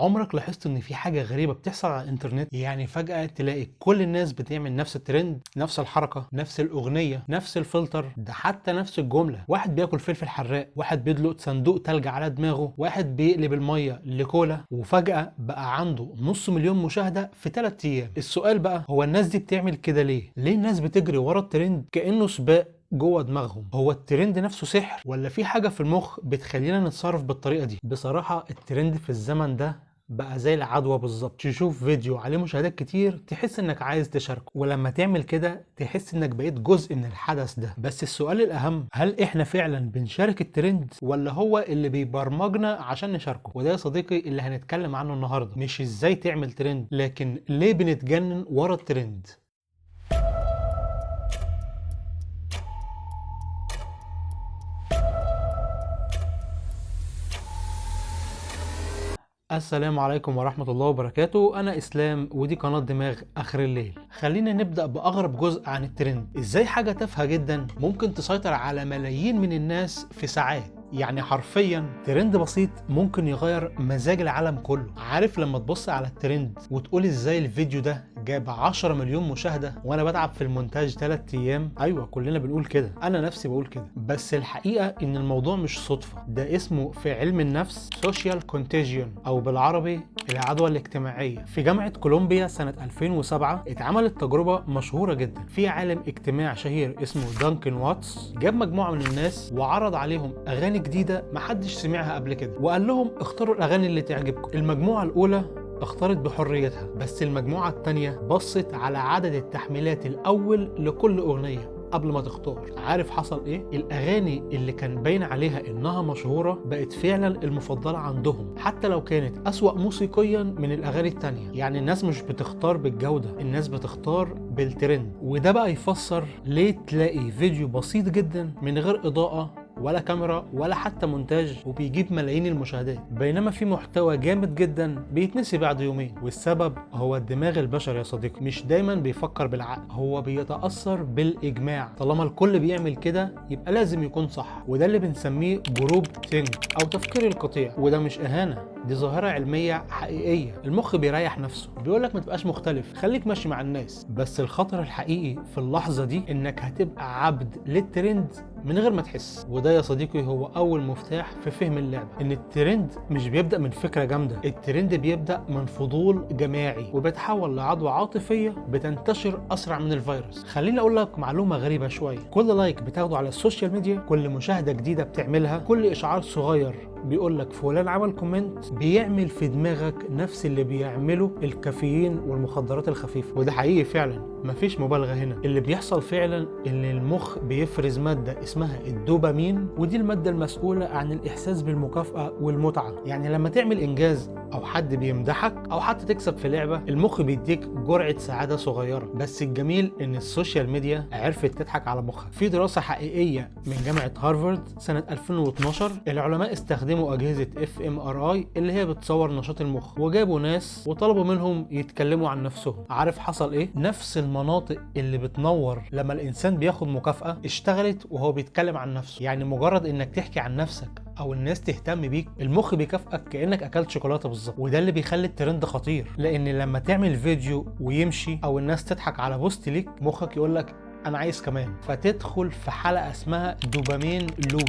عمرك لاحظت ان في حاجة غريبة بتحصل على الانترنت؟ يعني فجأة تلاقي كل الناس بتعمل نفس الترند، نفس الحركة، نفس الأغنية، نفس الفلتر، ده حتى نفس الجملة. واحد بياكل فلفل حراق، واحد بيدلق صندوق تلج على دماغه، واحد بيقلب المية لكولا، وفجأة بقى عنده نص مليون مشاهدة في 3 أيام. السؤال بقى، هو الناس دي بتعمل كده ليه؟ ليه الناس بتجري ورا الترند كأنه سباق جوه دماغهم؟ هو الترند نفسه سحر ولا في حاجة في المخ بتخلينا نتصرف بالطريقة دي؟ بصراحة الترند في الزمن ده بقى زي العدوى بالظبط. تشوف فيديو عليه مشاهدات كتير تحس انك عايز تشاركه، ولما تعمل كده تحس انك بقيت جزء من الحدث ده. بس السؤال الاهم، هل احنا فعلا بنشارك الترند ولا هو اللي بيبرمجنا عشان نشاركه؟ وده يا صديقي اللي هنتكلم عنه النهارده، مش ازاي تعمل ترند، لكن ليه بنتجنن ورا الترند. السلام عليكم ورحمة الله وبركاته. أنا إسلام ودي قناة دماغ آخر الليل. خلينا نبدأ بأغرب جزء عن الترند. إزاي حاجة تافهة جدا ممكن تسيطر على ملايين من الناس في ساعات؟ يعني حرفيا ترند بسيط ممكن يغير مزاج العالم كله. عارف لما تبص على الترند وتقول ازاي الفيديو ده جاب 10 مليون مشاهدة وانا بتعب في المونتاج 3 ايام؟ ايوه كلنا بنقول كده، انا نفسي بقول كده. بس الحقيقة ان الموضوع مش صدفة، ده اسمه في علم النفس سوشيال كونتاجيون، او بالعربي العدوى الاجتماعية. في جامعة كولومبيا سنة 2007 اتعملت تجربة مشهورة جدا. في عالم اجتماع شهير اسمه دانكن واتس جاب مجموعة من الناس وعرض عليهم اغاني جديدة محدش سمعها قبل كده، وقال لهم اختاروا الاغاني اللي تعجبكم. المجموعة الاولى اختارت بحريتها، بس المجموعة التانية بصت على عدد التحميلات الاول لكل اغنية قبل ما تختار. عارف حصل ايه؟ الاغاني اللي كان باين عليها انها مشهورة بقت فعلا المفضلة عندهم، حتى لو كانت اسوأ موسيقيا من الاغاني التانية. يعني الناس مش بتختار بالجودة، الناس بتختار بالترند. وده بقى يفسر ليه تلاقي فيديو بسيط جدا من غير اضاءة ولا كاميرا ولا حتى مونتاج وبيجيب ملايين المشاهدات، بينما في محتوى جامد جدا بيتنسي بعد يومين. والسبب هو الدماغ البشري يا صديقي، مش دايما بيفكر بالعقل، هو بيتأثر بالإجماع. طالما الكل بيعمل كده يبقى لازم يكون صح، وده اللي بنسميه جروب ثينك او تفكير القطيع. وده مش إهانة، دي ظاهرة علمية حقيقية. المخ بيريح نفسه، بيقولك ما تبقاش مختلف، خليك ماشي مع الناس. بس الخطر الحقيقي في اللحظة دي انك هتبقى عبد للترند من غير ما تحس. وده يا صديقي هو اول مفتاح في فهم اللعبة، ان الترند مش بيبدأ من فكرة جامدة، الترند بيبدأ من فضول جماعي وبيتحول لعدوى عاطفية بتنتشر اسرع من الفيروس. خليني اقول لك معلومة غريبة شوية، كل لايك بتاخده على السوشيال ميديا، كل مشاهدة جديدة بتعملها، كل اشعار صغير بيقول لك فلان عمل كومنت، بيعمل في دماغك نفس اللي بيعمله الكافيين والمخدرات الخفيفة. وده حقيقي فعلا، مفيش مبالغة هنا. اللي بيحصل فعلا ان المخ بيفرز مادة اسمها الدوبامين، ودي المادة المسؤولة عن الاحساس بالمكافأة والمتعة. يعني لما تعمل انجاز او حد بيمدحك او حتى تكسب في لعبة، المخ بيديك جرعة سعادة صغيرة. بس الجميل ان السوشيال ميديا عرفت تضحك على مخك. في دراسة حقيقية من جامعة هارفارد سنة 2012 العلماء استخدموا أجهزة fMRI اللي هي بتصور نشاط المخ، وجابوا ناس وطلبوا منهم يتكلموا عن نفسهم. عارف حصل ايه؟ نفس المناطق اللي بتنور لما الانسان بياخد مكافأة اشتغلت وهو بيتكلم عن نفسه. يعني مجرد انك تحكي عن نفسك او الناس تهتم بيك، المخ بيكافئك كأنك اكلت شوكولاتة بالظبط. وده اللي بيخلي الترند خطير، لان لما تعمل فيديو ويمشي او الناس تضحك على بوست ليك، مخك يقولك انا عايز كمان، فتدخل في حلقة اسمها دوبامين لوب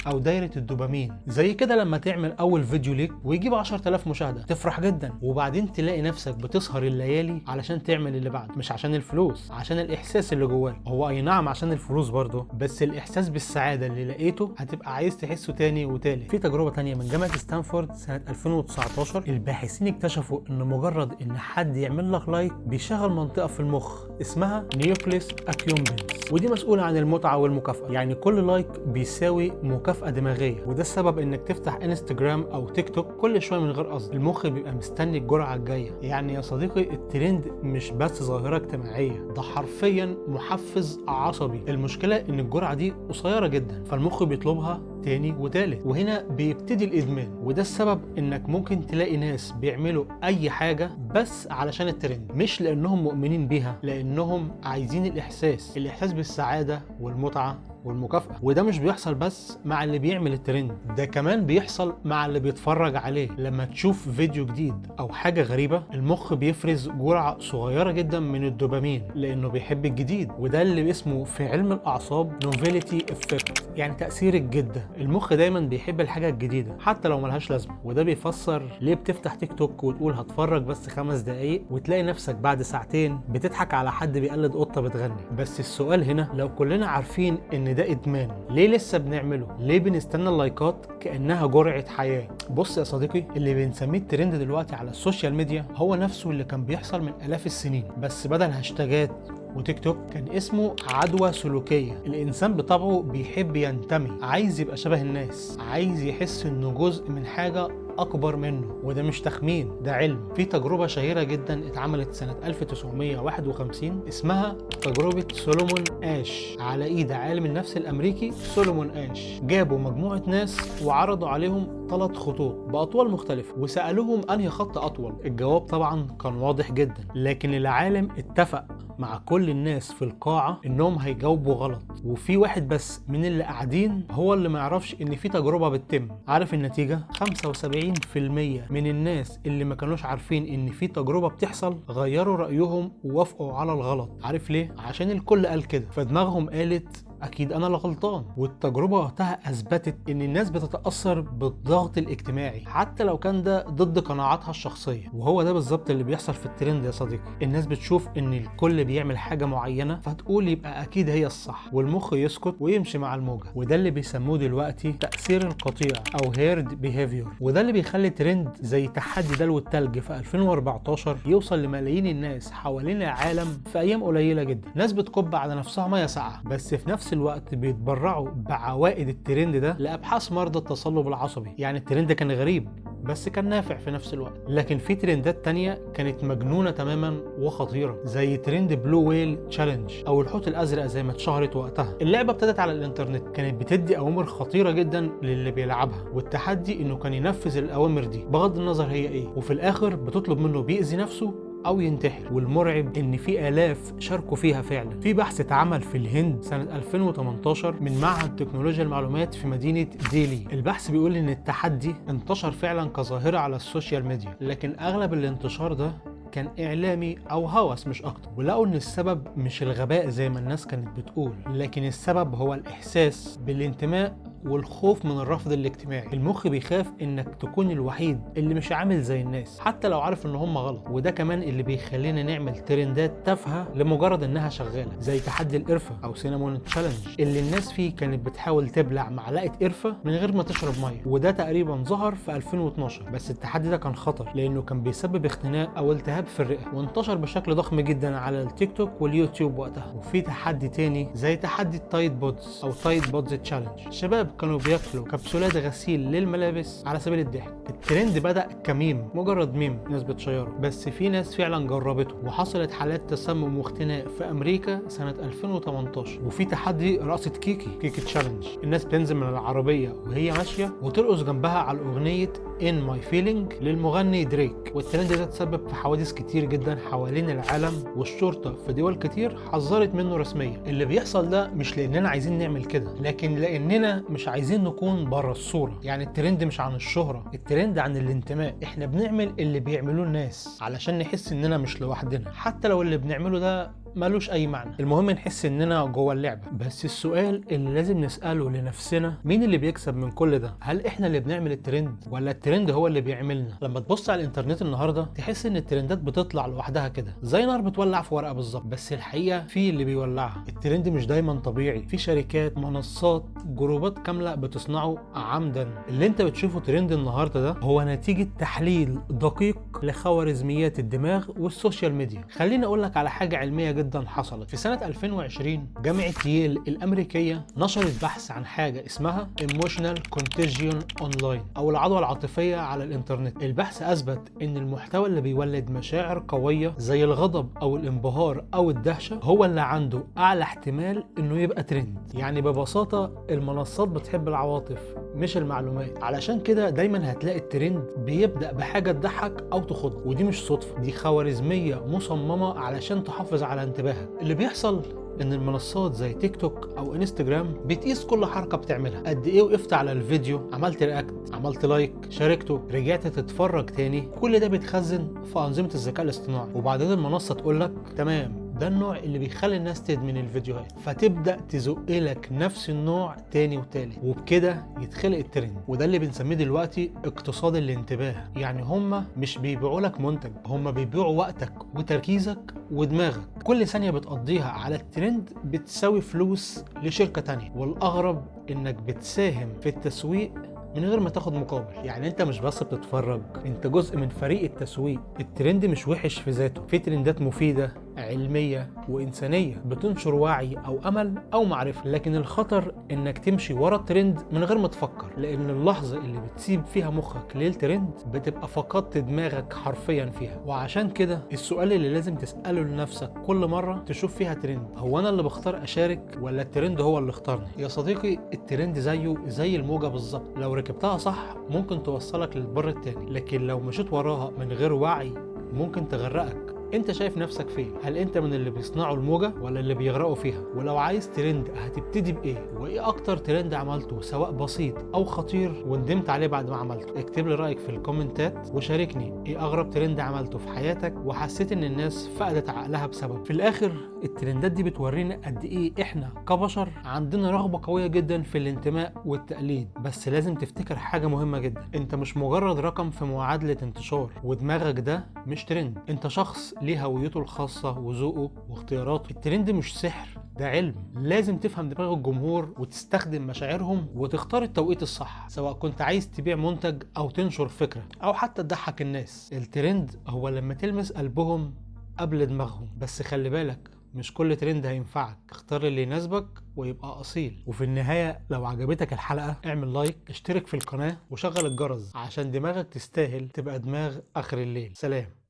او دايرة الدوبامين. زي كده لما تعمل اول فيديو ليك ويجيب 10,000 مشاهدة تفرح جدا، وبعدين تلاقي نفسك بتسهر الليالي علشان تعمل اللي بعد، مش عشان الفلوس، عشان الاحساس اللي جواك. هو اي نعم عشان الفلوس برضه، بس الاحساس بالسعادة اللي لقيته هتبقى عايز تحسه تاني وتالت. في تجربة تانية من جامعة ستانفورد سنة 2019 الباحثين اكتشفوا ان مجرد ان حد يعمل لك لايك بيشغل منطقة في المخ اسمها نيوكليس اكيومبنس، ودي مسؤولة عن المتعة والمكافأة. يعني كل لايك بيساوي مكافأة دماغية، وده السبب انك تفتح انستجرام او تيك توك كل شوية من غير قصد. المخ بيبقى مستني الجرعة الجاية. يعني يا صديقي الترند مش بس ظاهرة اجتماعية، ده حرفيا محفز عصبي. المشكلة ان الجرعة دي قصيرة جدا، فالمخ بيطلبها تاني وتالت، وهنا بيبتدي الادمان. وده السبب انك ممكن تلاقي ناس بيعملوا اي حاجة بس علشان الترند، مش لانهم مؤمنين بيها، لانهم عايزين الاحساس بالسعادة والمتعة والمكافأة. وده مش بيحصل بس مع اللي بيعمل الترند، ده كمان بيحصل مع اللي بيتفرج عليه. لما تشوف فيديو جديد او حاجة غريبة، المخ بيفرز جرعة صغيرة جدا من الدوبامين لانه بيحب الجديد، وده اللي اسمه في علم الاعصاب نوفيليتي افكت، يعني تأثير الجدة. المخ دايما بيحب الحاجة الجديدة حتى لو ملهاش لازمة. وده بيفسر ليه بتفتح تيك توك وتقول هتفرج بس 5 دقايق وتلاقي نفسك بعد ساعتين بتضحك على حد بيقلد قطة بتغني. بس السؤال هنا، لو كلنا عارفين ان ده ادمان، ليه لسه بنعمله؟ ليه بنستنى اللايكات كأنها جرعة حياة؟ بص يا صديقي، اللي بنسميه الترند دلوقتي على السوشيال ميديا هو نفسه اللي كان بيحصل من آلاف السنين، بس بدل هاشتاجات وتيك توك كان اسمه عدوى سلوكية. الإنسان بطبعه بيحب ينتمي، عايز يبقى شبه الناس، عايز يحس إنه جزء من حاجة أكبر منه. وده مش تخمين، ده علم. في تجربة شهيرة جدا اتعملت سنة 1951 اسمها تجربة سولومون آش، على إيد عالم النفس الأمريكي سولومون آش. جابوا مجموعة ناس وعرضوا عليهم 3 خطوط بأطوال مختلفة وسألوهم أنهي خط أطول. الجواب طبعا كان واضح جدا، لكن العالم اتفق مع كل الناس في القاعة انهم هيجاوبوا غلط، وفي واحد بس من اللي قاعدين هو اللي ما يعرفش ان في تجربة بتتم. عارف النتيجة؟ 75% من الناس اللي ما كانوش عارفين ان في تجربة بتحصل غيروا رأيهم ووافقوا على الغلط. عارف ليه؟ عشان الكل قال كده، فدماغهم قالت اكيد انا اللي غلطان. والتجربه وقتها اثبتت ان الناس بتتاثر بالضغط الاجتماعي حتى لو كان ده ضد قناعاتها الشخصيه. وهو ده بالظبط اللي بيحصل في الترند يا صديقي. الناس بتشوف ان الكل بيعمل حاجه معينه فتقول يبقى اكيد هي الصح، والمخ يسكت ويمشي مع الموجه. وده اللي بيسموه دلوقتي تاثير القطيع او هيرد بيهيفير. وده اللي بيخلي ترند زي تحدي دلو التلج في 2014 يوصل لملايين الناس حوالين العالم في ايام قليله جدا. ناس بتكب على نفسها ميه ساقعه، بس في نفس الوقت بيتبرعوا بعوائد الترند ده لابحاث مرضى التصلب العصبي. يعني الترند كان غريب بس كان نافع في نفس الوقت. لكن في ترندات تانية كانت مجنونة تماما وخطيرة، زي ترند بلو ويل تشالنج او الحوت الازرق زي ما اتشهرت وقتها. اللعبة ابتدت على الانترنت، كانت بتدي اوامر خطيرة جدا للي بيلعبها، والتحدي انه كان ينفذ الاوامر دي بغض النظر هي ايه، وفي الاخر بتطلب منه بيأذي نفسه او ينتحر. والمرعب ان في الاف شاركوا فيها فعلا. في بحث اتعمل في الهند سنة 2018 من معهد تكنولوجيا المعلومات في مدينة ديلي. البحث بيقول ان التحدي انتشر فعلا كظاهرة على السوشيال ميديا، لكن اغلب الانتشار ده كان إعلامي أو هوس مش أكتر. ولقوا إن السبب مش الغباء زي ما الناس كانت بتقول، لكن السبب هو الإحساس بالانتماء والخوف من الرفض الاجتماعي. المخ بيخاف انك تكون الوحيد اللي مش عامل زي الناس حتى لو عارف ان هم غلط. وده كمان اللي بيخلينا نعمل ترندات تافهه لمجرد انها شغاله، زي تحدي القرفه او سينامون تشالنج اللي الناس فيه كانت بتحاول تبلع معلقه قرفه من غير ما تشرب ميه. وده تقريبا ظهر في 2012، بس التحدي ده كان خطر لانه كان بيسبب اختناق او التهاب في الرئه، وانتشر بشكل ضخم جدا على التيك توك واليوتيوب وقتها. وفي تحدي تاني زي تحدي التايد بودز او تايد بودز تشالنج، شباب كانوا بياكلوا كبسولات غسيل للملابس على سبيل الضحك. الترند بدأ كميم، مجرد ميم ناس بتشيره، بس في ناس فعلا جربته وحصلت حالات تسمم واختناق في امريكا سنة 2018. وفي تحدي رقصة كيكي تشالنج، الناس بتنزل من العربية وهي ماشية وترقص جنبها على اغنية In My Feeling للمغني دريك. والترند ده تسبب في حوادث كتير جدا حوالين العالم، والشرطة في دول كتير حذرت منه رسميا. اللي بيحصل ده مش لاننا عايزين نعمل كده، لكن لاننا مش عايزين نكون بره الصورة. يعني الترند مش عن الشهرة، الترند عن الانتماء. احنا بنعمل اللي بيعملوه الناس علشان نحس اننا مش لوحدنا، حتى لو اللي بنعمله ده ملوش اي معنى. المهم نحس اننا جوه اللعبه. بس السؤال اللي لازم نساله لنفسنا، مين اللي بيكسب من كل ده؟ هل احنا اللي بنعمل الترند ولا الترند هو اللي بيعملنا؟ لما تبص على الانترنت النهارده تحس ان الترندات بتطلع لوحدها كده زي نار بتولع في ورقه بالظبط، بس الحقيقه في اللي بيولعها. الترند مش دايما طبيعي، في شركات، منصات، جروبات كامله بتصنعه عمدا. اللي انت بتشوفه ترند النهارده ده هو نتيجه تحليل دقيق لخوارزميات الدماغ والسوشيال ميديا. خليني اقول لك على حاجه علميه جدا حصلت. في سنة 2020 جامعة ييل الأمريكية نشرت بحث عن حاجة اسمها Emotional Contagion Online أو العدوى العاطفية على الإنترنت. البحث أثبت إن المحتوى اللي بيولد مشاعر قوية زي الغضب أو الانبهار أو الدهشة هو اللي عنده أعلى احتمال إنه يبقى ترند. يعني ببساطة المنصات بتحب العواطف مش المعلومات، علشان كده دايما هتلاقي الترند بيبدأ بحاجة تضحك او تخض، ودي مش صدفة، دي خوارزمية مصممة علشان تحافظ على انتباهك. اللي بيحصل ان المنصات زي تيك توك او انستجرام بتقيس كل حركه بتعملها، قد ايه وقفت على الفيديو، عملت رياكت، عملت لايك، شاركته، رجعت تتفرج تاني، كل ده بيتخزن في انظمه الذكاء الاصطناعي، وبعدين المنصه تقول لك تمام ده النوع اللي بيخلي الناس تدمن الفيديوهات، فتبدا تزق لك نفس النوع تاني وتالت، وبكده يتخلق الترند. وده اللي بنسميه دلوقتي اقتصاد الانتباه. يعني هم مش بيبيعوا لك منتج، هم بيبيعوا وقتك وتركيزك ودماغك. كل ثانيه بتقضيها على الترند بتساوي فلوس لشركه تانية، والاغرب انك بتساهم في التسويق من غير ما تاخد مقابل. يعني انت مش بس بتتفرج، انت جزء من فريق التسويق. الترند مش وحش في ذاته، في ترندات مفيدة علمية وإنسانية بتنشر وعي أو أمل أو معرفة، لكن الخطر إنك تمشي ورا الترند من غير ما تفكر، لأن اللحظة اللي بتسيب فيها مخك للترند بتبقى فقدت دماغك حرفيا فيها. وعشان كده السؤال اللي لازم تسأله لنفسك كل مرة تشوف فيها ترند، هو أنا اللي بختار أشارك ولا الترند هو اللي اختارني؟ يا صديقي، الترند زيه زي الموجة بالظبط، لو ركبتها صح ممكن توصلك للبر التاني، لكن لو مشيت وراها من غير وعي ممكن تغرقك. انت شايف نفسك فين؟ هل انت من اللي بيصنعوا الموجة ولا اللي بيغرقوا فيها؟ ولو عايز ترند هتبتدي بايه؟ وايه اكتر ترند عملته سواء بسيط او خطير وندمت عليه بعد ما عملته؟ اكتب لي رايك في الكومنتات وشاركني ايه اغرب ترند عملته في حياتك وحسيت ان الناس فقدت عقلها بسبب. في الاخر الترندات دي بتورينا قد ايه احنا كبشر عندنا رغبة قوية جدا في الانتماء والتقليد، بس لازم تفتكر حاجة مهمة جدا، انت مش مجرد رقم في معادلة انتشار، ودماغك ده مش ترند، انت شخص ليه هويته الخاصة وذوقه واختياراته. الترند مش سحر، ده علم. لازم تفهم دماغ الجمهور وتستخدم مشاعرهم وتختار التوقيت الصح، سواء كنت عايز تبيع منتج او تنشر فكرة او حتى تضحك الناس. الترند هو لما تلمس قلبهم قبل دماغهم. بس خلي بالك، مش كل ترند هينفعك، اختار اللي يناسبك ويبقى اصيل. وفي النهاية لو عجبتك الحلقة اعمل لايك، اشترك في القناة وشغل الجرس عشان دماغك تستاهل تبقى دماغ اخر الليل. سلام.